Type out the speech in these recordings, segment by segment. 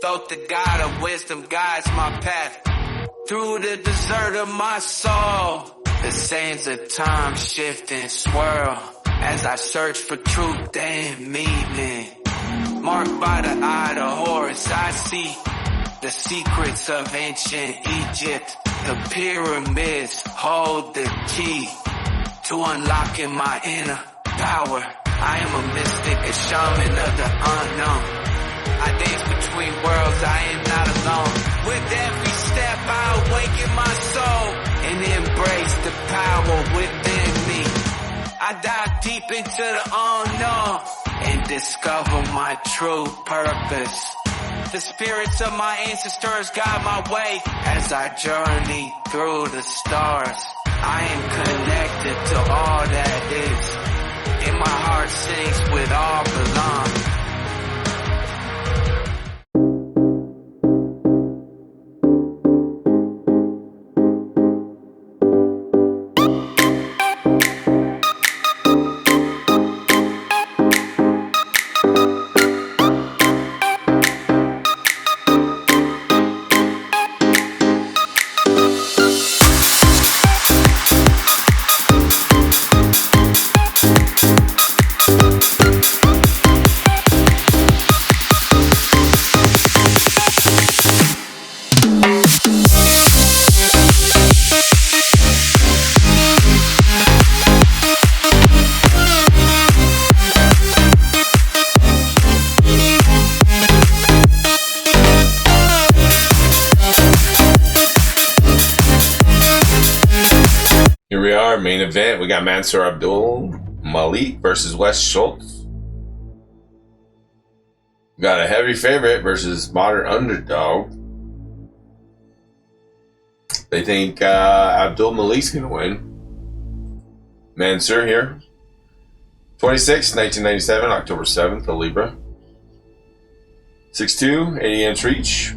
Thoth, the God of wisdom, guides my path through the desert of my soul. The sands of time shift and swirl as I search for truth and meaning. Marked by the eye of Horus, I see the secrets of ancient Egypt. The pyramids hold the key to unlocking my inner power. I am a mystic, a shaman of the unknown. I dance between worlds, I am not alone. With every step I awaken my soul and embrace the power within me. I dive deep into the unknown and discover my true purpose. The spirits of my ancestors guide my way as I journey through the stars. I am connected to all that is, and my heart sings with all belong. Here we are, main event. We got Mansur Abdul-Malik versus Wes Schultz. We got a heavy favorite versus modern underdog. They think Abdul-Malik's going to win. Mansur here. 26, 1997, October 7th, a Libra. 6'2", 80-inch reach.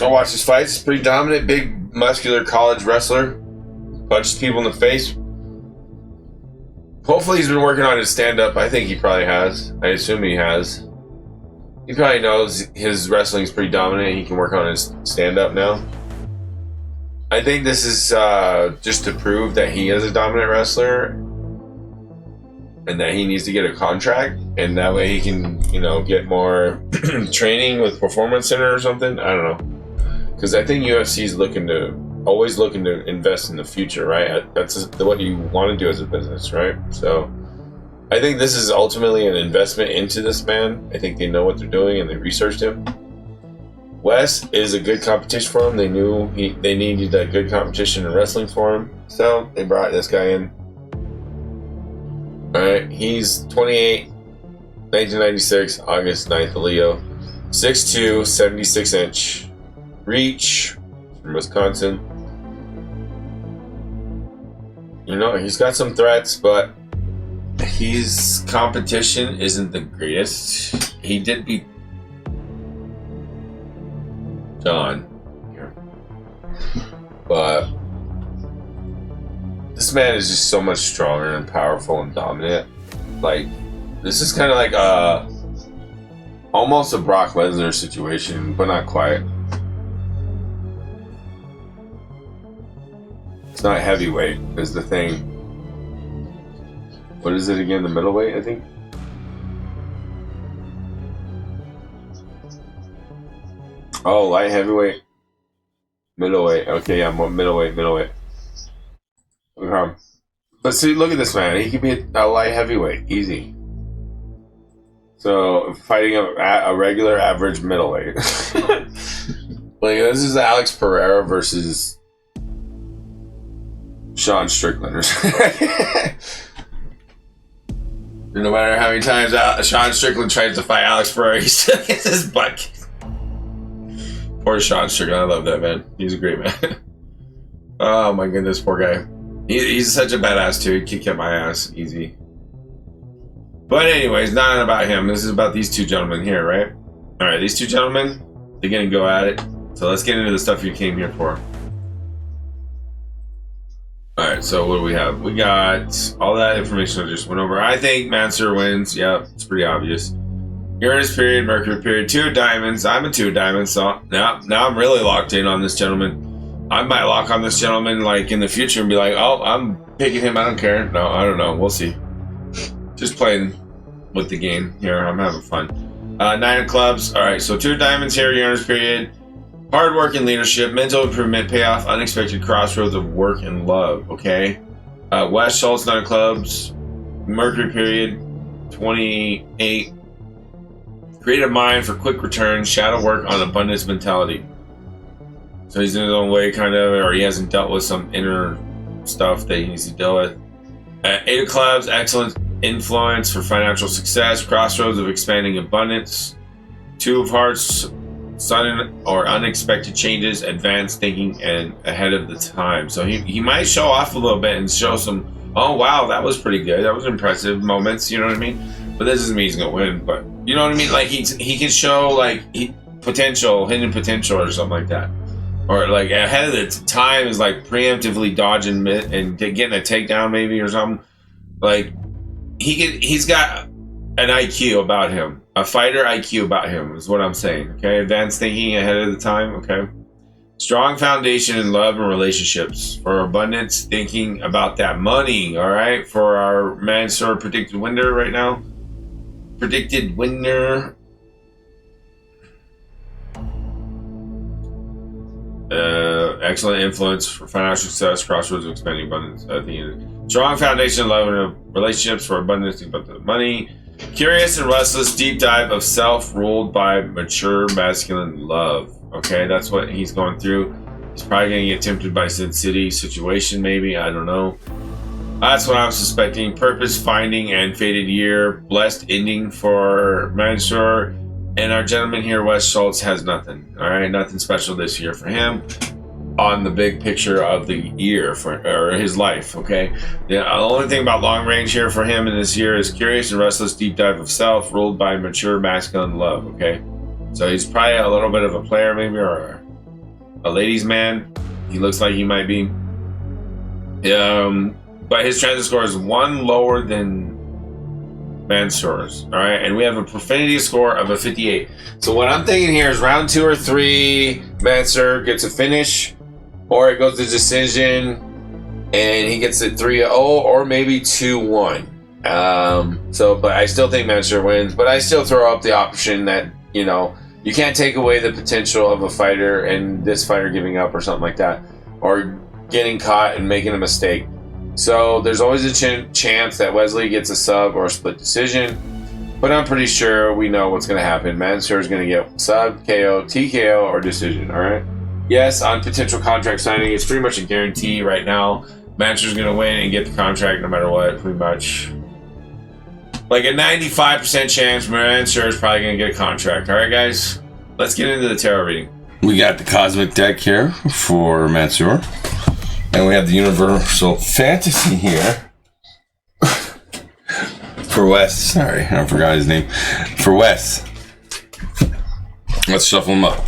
I'll watch this fight. It's pretty dominant, big, muscular college wrestler. Punches people in the face. Hopefully he's been working on his stand-up. I think he probably has. I assume he has. He probably knows his wrestling is pretty dominant. He can work on his stand-up now. I think this is just to prove that he is a dominant wrestler and that he needs to get a contract, and that way he can, get more training with Performance Center or something. I don't know. Because I think UFC is always looking to invest in the future, right? That's what you want to do as a business, right? So I think this is ultimately an investment into this man. I think they know what they're doing and they researched him. Wes is a good competition for him. They knew they needed a good competition in wrestling for him, so they brought this guy in. All right, he's 28, 1996, August 9th, Leo. 6'2", 76-inch reach from Wisconsin. He's got some threats, but his competition isn't the greatest. He did beat John here, but this man is just so much stronger and powerful and dominant. Like, this is kind of like almost a Brock Lesnar situation, but not quite. It's not heavyweight is the thing. What is it again? The middleweight, I think? Oh, light heavyweight. Middleweight. Okay, yeah, more middleweight. Okay. But see, look at this man. He could be a light heavyweight. Easy. So, fighting a regular average middleweight. Like, this is Alex Pereira versus Sean Strickland or something. No matter how many times Sean Strickland tries to fight Alex Pereira, he still gets his butt kicked. Poor Sean Strickland. I love that man. He's a great man. Oh my goodness, poor guy. He's such a badass too. He kicked my ass easy. But anyways, not about him. This is about these two gentlemen here, right? All right, these two gentlemen, they're gonna go at it. So let's get into the stuff you came here for. All right, so what do we have? We got all that information I just went over. I think Mansur wins. Yeah, it's pretty obvious. You're Uranus period, Mercury period, 2 of diamonds. I'm a 2 of diamonds, so now I'm really locked in on this gentleman. I might lock on this gentleman like in the future and be like, oh, I'm picking him. I don't care. No, I don't know. We'll see. Just playing with the game here. I'm having fun. 9 of clubs. All right, so 2 of diamonds here, Uranus period. Hard work and leadership, mental improvement, payoff, unexpected crossroads of work and love. Okay. Wes Schultz, 9 of clubs. Mercury period, 28. Creative mind for quick returns, shadow work on abundance mentality. So he's in his own way, kind of, or he hasn't dealt with some inner stuff that he needs to deal with. 8 of clubs, excellent influence for financial success, crossroads of expanding abundance. 2 of hearts, sudden or unexpected changes, advanced thinking, and ahead of the time. So he might show off a little bit and show some, oh wow, that was pretty good, that was impressive moments, you know what I mean? But this doesn't mean he's gonna win, but you know what I mean? Like he can show like potential, hidden potential or something like that. Or like ahead of the time is like preemptively dodging and getting a takedown maybe or something. Like he's got an IQ about him. A fighter IQ about him is what I'm saying. Okay, advanced thinking ahead of the time. Okay, strong foundation in love and relationships for abundance, thinking about that money. All right, for our Mansur predicted winner right now. Predicted winner. Excellent influence for financial success, crossroads of expanding abundance at the end. Strong foundation in love and relationships for abundance, think about the money. Curious and restless deep dive of self ruled by mature masculine love. Okay, that's what he's going through. He's probably going to get tempted by Sin City situation, maybe. I don't know. That's what I'm suspecting. Purpose finding and fated year. Blessed ending for Mansur. And our gentleman here, Wes Schultz, has nothing. All right, nothing special this year for him on the big picture of the year or his life. Okay, the only thing about long range here for him in this year is curious and restless deep dive of self, ruled by mature masculine love. Okay, so he's probably a little bit of a player, maybe, or a ladies' man. He looks like he might be. But his transit score is 1 lower than Mansur's, all right, and we have a profanity score of a 58. So what I'm thinking here is round 2 or 3, Mansur gets a finish, or it goes to decision, and he gets it 3-0, or maybe 2-1. But I still think Mansur wins, but I still throw up the option that, you know, you can't take away the potential of a fighter and this fighter giving up or something like that, or getting caught and making a mistake. So there's always a chance that Wesley gets a sub or a split decision, but I'm pretty sure we know what's going to happen. Mansur is going to get sub, KO, TKO, or decision, all right? Yes, on potential contract signing, it's pretty much a guarantee right now. Mansur's going to win and get the contract no matter what, pretty much. Like a 95% chance Mansur is probably going to get a contract, all right, guys? Let's get into the tarot reading. We got the Cosmic deck here for Mansur. And we have the Universal Fantasy here for Wes. Sorry, I forgot his name. For Wes. Let's shuffle them up.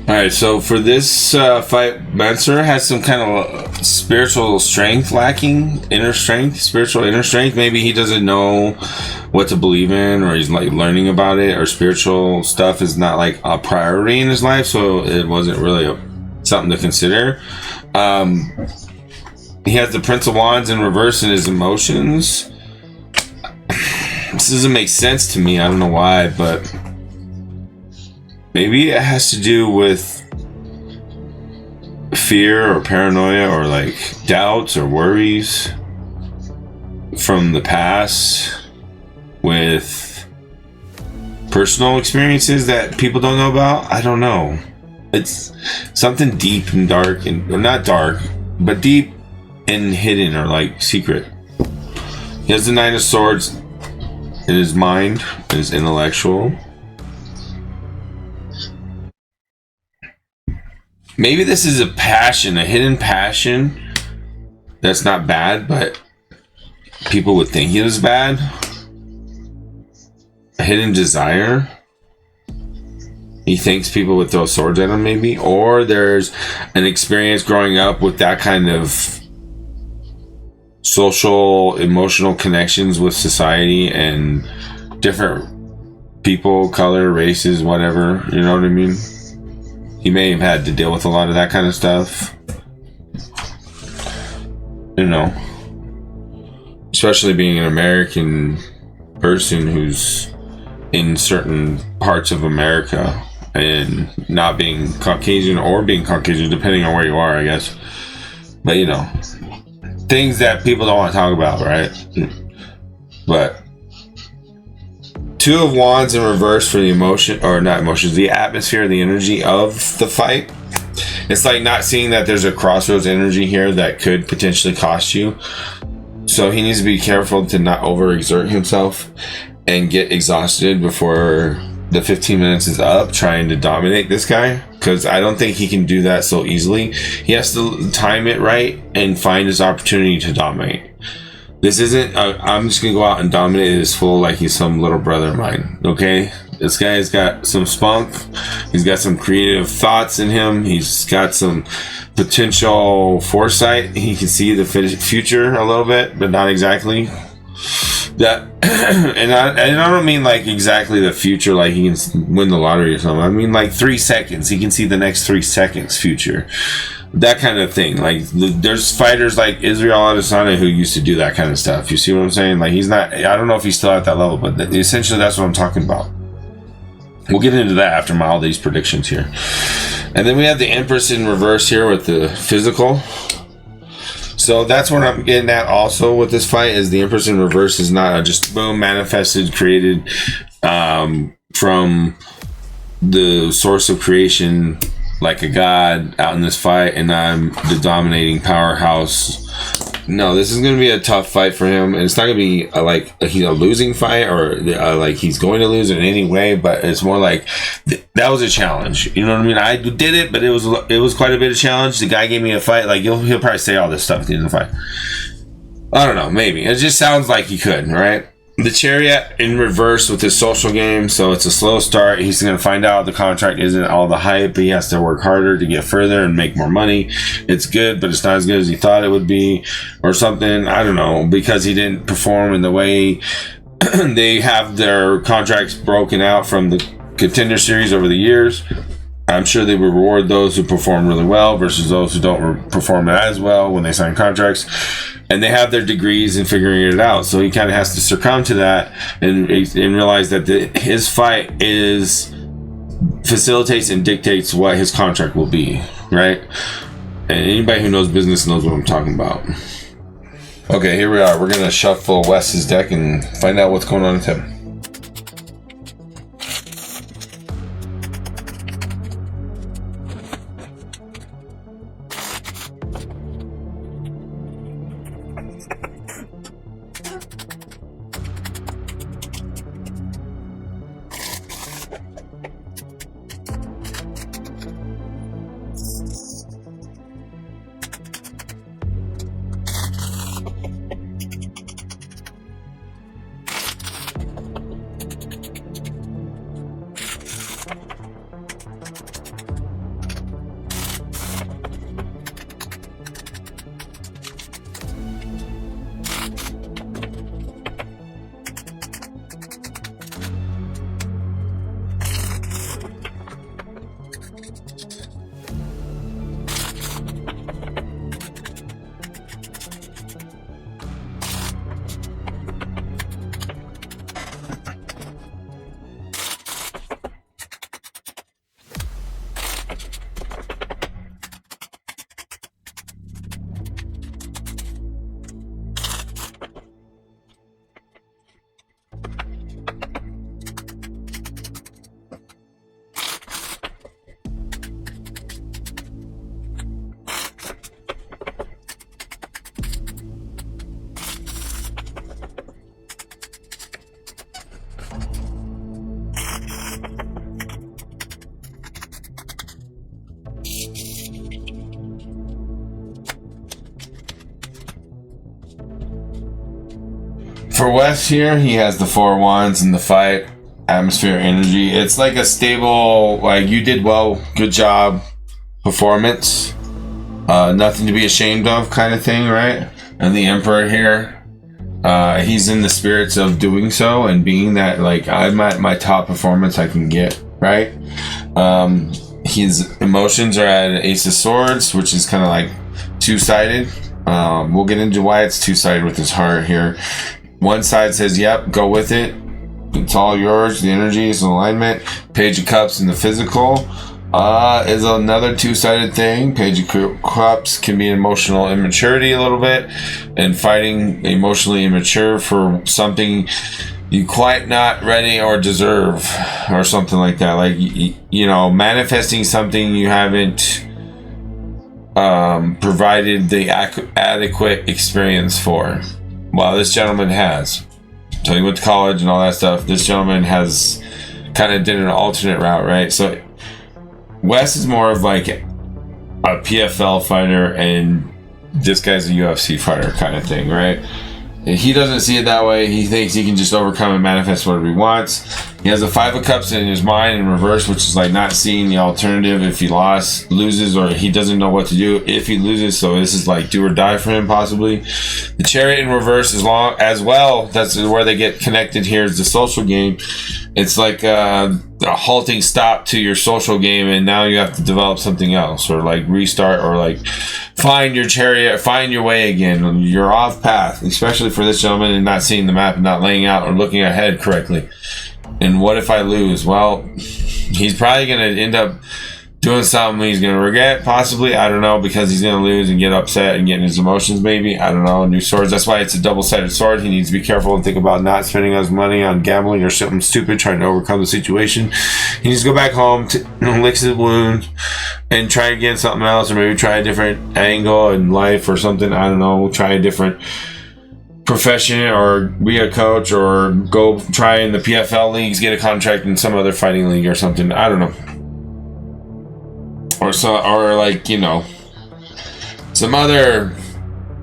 Alright, so for this fight, Mansur has some kind of spiritual strength lacking, spiritual inner strength. Maybe he doesn't know what to believe in, or he's like learning about it, or spiritual stuff is not like a priority in his life, so it wasn't really something to consider. He has the Prince of Wands in reverse in his emotions. This doesn't make sense to me. I don't know why, but maybe it has to do with fear or paranoia or like doubts or worries from the past with personal experiences that people don't know about. I don't know. It's something deep and dark, and or not dark, but deep and hidden or like secret. He has the Nine of Swords in his mind, his intellectual. Maybe this is a passion, a hidden passion that's not bad, but people would think he was bad. A hidden desire. He thinks people would throw swords at him, maybe. Or there's an experience growing up with that kind of social, emotional connections with society and different people, color, races, whatever. You know what I mean? He may have had to deal with a lot of that kind of stuff. You know. Especially being an American person who's in certain parts of America and not being Caucasian or being Caucasian, depending on where you are, I guess. But you know, things that people don't want to talk about, right? But Two of Wands in reverse for the emotion, or not emotions, the atmosphere, the energy of the fight. It's like not seeing that there's a crossroads energy here that could potentially cost you. So he needs to be careful to not overexert himself and get exhausted before the 15 minutes is up trying to dominate this guy, because I don't think he can do that so easily. He has to time it right and find his opportunity to dominate. This isn't I'm just gonna go out and dominate this fool like he's some little brother of mine. Okay, this guy's got some spunk, he's got some creative thoughts in him, he's got some potential foresight, he can see the future a little bit, but not exactly that. And I don't mean like exactly the future, like he can win the lottery or something. I mean like 3 seconds. He can see the next 3 seconds future. That kind of thing. Like there's fighters like Israel Adesanya who used to do that kind of stuff. You see what I'm saying? Like he's not, I don't know if he's still at that level, but essentially that's what I'm talking about. We'll get into that after all these predictions here. And then we have the Empress in reverse here with the physical. So that's what I'm getting at also with this fight, is the Empress in reverse is not just boom, manifested, created from the source of creation like a god out in this fight, and I'm the dominating powerhouse. No, this is going to be a tough fight for him, and it's not going to be he's a losing fight or like he's going to lose in any way, but it's more like that was a challenge. You know what I mean? I did it, but it was quite a bit of challenge. The guy gave me a fight. Like he'll probably say all this stuff at the end of the fight. I don't know, maybe. It just sounds like he could, right? The Chariot in reverse with his social game, so it's a slow start. He's going to find out the contract isn't all the hype. He has to work harder to get further and make more money. It's good, but it's not as good as he thought it would be, or something. I don't know, because he didn't perform in the way they have their contracts broken out from the Contender series over the years. I'm sure they will reward those who perform really well versus those who don't perform as well when they sign contracts. And they have their degrees in figuring it out. So he kind of has to succumb to that and realize that his fight facilitates and dictates what his contract will be, right? And anybody who knows business knows what I'm talking about. Okay, here we are. We're going to shuffle Wes's deck and find out what's going on with him. For Wes here, he has the 4 wands and the fight, atmosphere, energy. It's like a stable, like, you did well, good job, performance, nothing to be ashamed of kind of thing, right? And the Emperor here, he's in the spirits of doing so and being that, like, I'm at my top performance I can get, right? His emotions are at an Ace of Swords, which is kind of like two-sided. We'll get into why it's two-sided with his heart here. One side says, yep, go with it. It's all yours. The energy is alignment. Page of Cups in the physical is another two-sided thing. Page of Cups can be emotional immaturity a little bit, and fighting emotionally immature for something you quite not ready or deserve, or something like that. Like, you know, manifesting something you haven't provided the adequate experience for. Well, this gentleman has. So he went to college and all that stuff. This gentleman has kind of did an alternate route, right? So Wes is more of like a PFL fighter, and this guy's a UFC fighter kind of thing, right? He doesn't see it that way. He thinks he can just overcome and manifest whatever he wants. He has a 5 of Cups in his mind in reverse, which is like not seeing the alternative if he loses, or he doesn't know what to do if he loses. So this is like do or die for him, possibly. The Chariot in reverse as well. That's where they get connected here, is the social game. It's like a halting stop to your social game, and now you have to develop something else, or like restart, or like find your chariot, find your way again. You're off path, especially for this gentleman, and not seeing the map and not laying out or looking ahead correctly. And what if I lose? Well, he's probably going to end up doing something he's going to regret, possibly. I don't know, because he's going to lose and get upset and get in his emotions, maybe. I don't know. New swords. That's why it's a double-sided sword. He needs to be careful and think about not spending his money on gambling or something stupid, trying to overcome the situation. He needs to go back home, lick his wounds, and try again something else, or maybe try a different angle in life or something. I don't know. Try a different profession, or be a coach, or go try in the PFL leagues, get a contract in some other fighting league or something. I don't know. Or like, you know, some other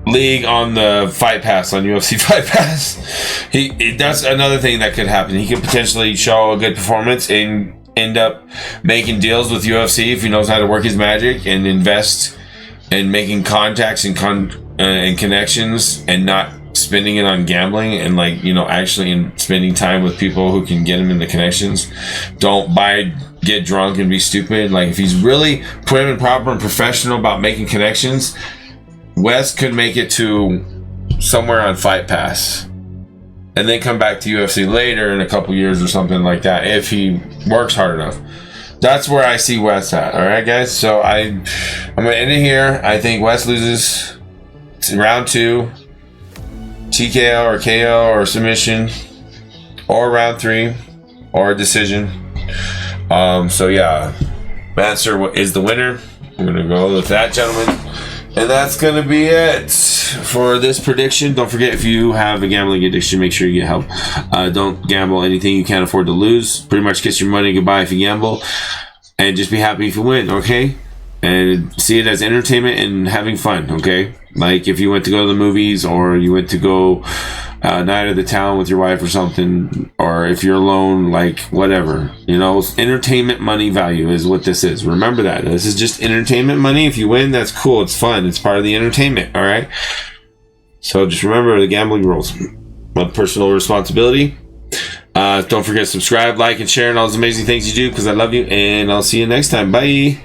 league on the Fight Pass, on UFC Fight Pass. That's another thing that could happen. He could potentially show a good performance and end up making deals with UFC if he knows how to work his magic and invest in making contacts and connections, and not spending it on gambling, and, like, you know, actually in spending time with people who can get him in the connections. Don't get drunk and be stupid. Like, if he's really prim and proper and professional about making connections, Wes could make it to somewhere on Fight Pass and then come back to UFC later in a couple years or something like that, if he works hard enough. That's where I see Wes at. All right, guys. So I'm gonna end it here. I think Wes loses round 2, TKO or KO or submission, or round 3, or a decision. So yeah, Mansur is the winner. We're gonna go with that, gentlemen, and that's gonna be it for this prediction. Don't forget, if you have a gambling addiction, make sure you get help. Don't gamble anything you can't afford to lose. Pretty much kiss your money goodbye if you gamble, and just be happy if you win, okay? And see it as entertainment and having fun, okay? Like if you went to go to the movies, or you went to go night of the town with your wife or something, or if you're alone, like whatever, you know, entertainment money value is what this is. Remember that. This is just entertainment money. If you win, that's cool. It's fun. It's part of the entertainment, all right? So just remember the gambling rules. With personal responsibility. Don't forget to subscribe, like, and share, and all those amazing things you do, because I love you, and I'll see you next time. Bye.